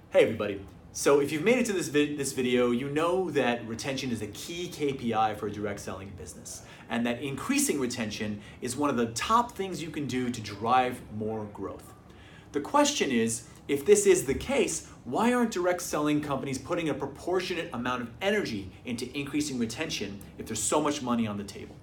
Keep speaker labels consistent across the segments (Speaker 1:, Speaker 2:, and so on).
Speaker 1: Hey everybody. So if you've made it to this video, you know that retention is a key KPI for a direct selling business, and that increasing retention is one of the top things you can do to drive more growth. The question is, if this is the case, why aren't direct selling companies putting a proportionate amount of energy into increasing retention if there's so much money on the table?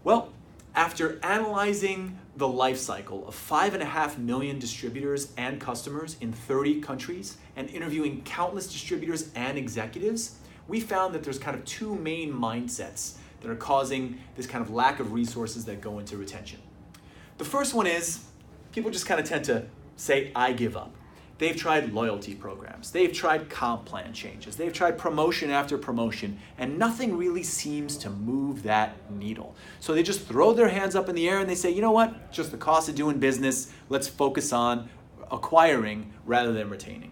Speaker 1: Well, after analyzing the life cycle of 5.5 million distributors and customers in 30 countries and interviewing countless distributors and executives, we found that there's kind of two main mindsets that are causing this kind of lack of resources that go into retention. The first one is people just kind of tend to say, I give up. They've tried loyalty programs, they've tried comp plan changes, they've tried promotion after promotion, and nothing really seems to move that needle. So they just throw their hands up in the air and they say, you know what, just the cost of doing business, let's focus on acquiring rather than retaining.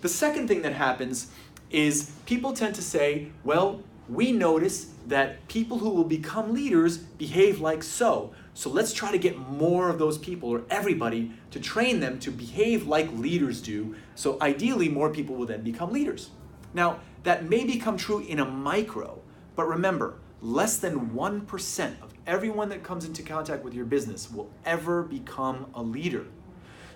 Speaker 1: The second thing that happens is people tend to say, well, we notice that people who will become leaders behave like so. So let's try to get more of those people or everybody to train them to behave like leaders do. So ideally, more people will then become leaders. Now, that may become true in a micro, but remember, less than 1% of everyone that comes into contact with your business will ever become a leader.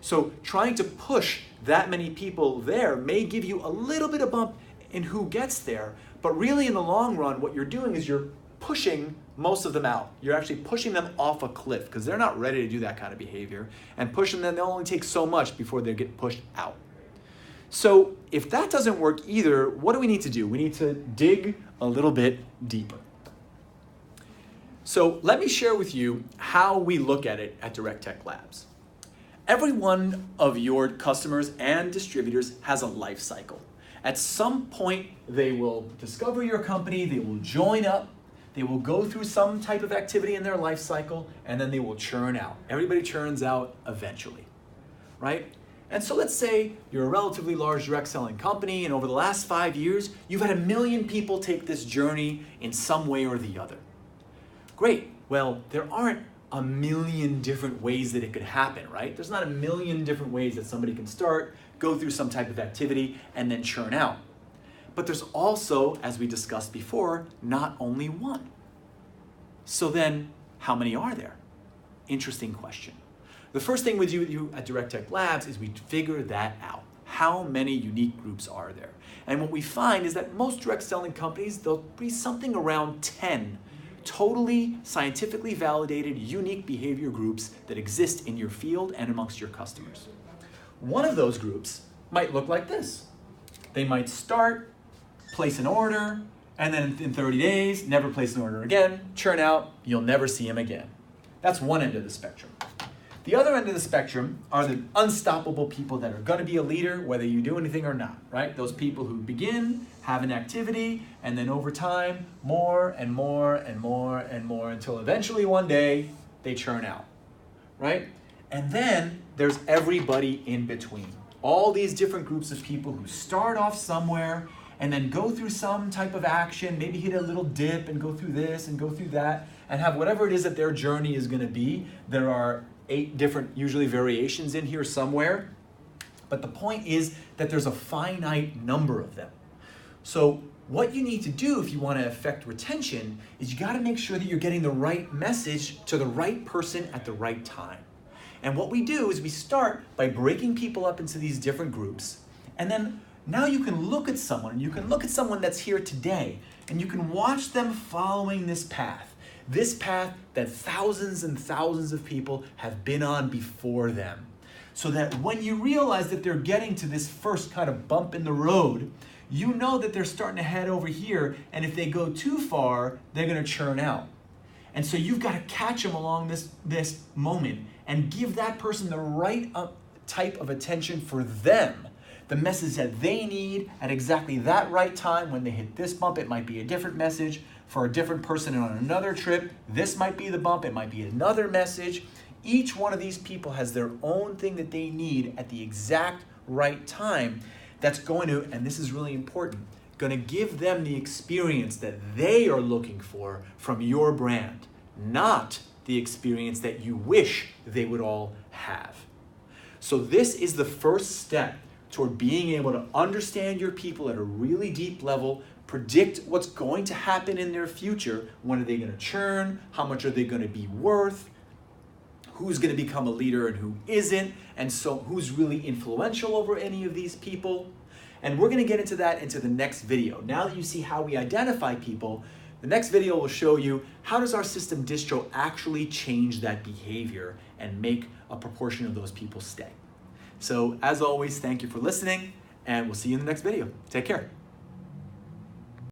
Speaker 1: So trying to push that many people there may give you a little bit of bump in who gets there, but really in the long run, what you're doing is you're pushing most of them out. You're actually pushing them off a cliff because they're not ready to do that kind of behavior, and pushing them, they'll only take so much before they get pushed out. So if that doesn't work either, what do we need to do? We need to dig a little bit deeper. So let me share with you how we look at it at Direct Tech Labs. Every one of your customers and distributors has a life cycle. At some point, they will discover your company, they will join up, they will go through some type of activity in their life cycle, and then they will churn out. Everybody churns out eventually, right? And so let's say you're a relatively large direct selling company, and over the last 5 years, you've had 1 million people take this journey in some way or the other. Great. Well, there aren't 1 million different ways that it could happen, right? There's not 1 million different ways that somebody can start, go through some type of activity, and then churn out. But there's also, as we discussed before, not only one. So then, how many are there? Interesting question. The first thing we do at Direct Tech Labs is we figure that out. How many unique groups are there? And what we find is that most direct selling companies, there'll be something around 10 totally scientifically validated unique behavior groups that exist in your field and amongst your customers. One of those groups might look like this. They might start, place an order, and then in 30 days, never place an order again, churn out, you'll never see them again. That's one end of the spectrum. The other end of the spectrum are the unstoppable people that are gonna be a leader whether you do anything or not, right? Those people who begin, have an activity, and then over time, more and more and more and more until eventually one day, they churn out, right? And then there's everybody in between. All these different groups of people who start off somewhere and then go through some type of action, maybe hit a little dip and go through this and go through that, and have whatever it is that their journey is gonna be. There are 8 different, usually variations in here somewhere, but the point is that there's a finite number of them. So what you need to do if you want to affect retention is you got to make sure that you're getting the right message to the right person at the right time. And what we do is we start by breaking people up into these different groups, and then now you can look at someone, that's here today, and you can watch them following this path that thousands and thousands of people have been on before them. So that when you realize that they're getting to this first kind of bump in the road, you know that they're starting to head over here, and if they go too far, they're gonna churn out. And so you've got to catch them along this moment and give that person the right type of attention for them. The message that they need at exactly that right time. When they hit this bump, it might be a different message. For a different person on another trip, this might be the bump, it might be another message. Each one of these people has their own thing that they need at the exact right time that's going to, and this is really important, going to give them the experience that they are looking for from your brand, not the experience that you wish they would all have. So this is the first step toward being able to understand your people at a really deep level, predict what's going to happen in their future. When are they going to churn? How much are they going to be worth? Who's going to become a leader and who isn't? And so who's really influential over any of these people? And we're going to get into that into the next video. Now that you see how we identify people, the next video will show you how does our system distro actually change that behavior and make a proportion of those people stay. So as always, thank you for listening, and we'll see you in the next video. Take care.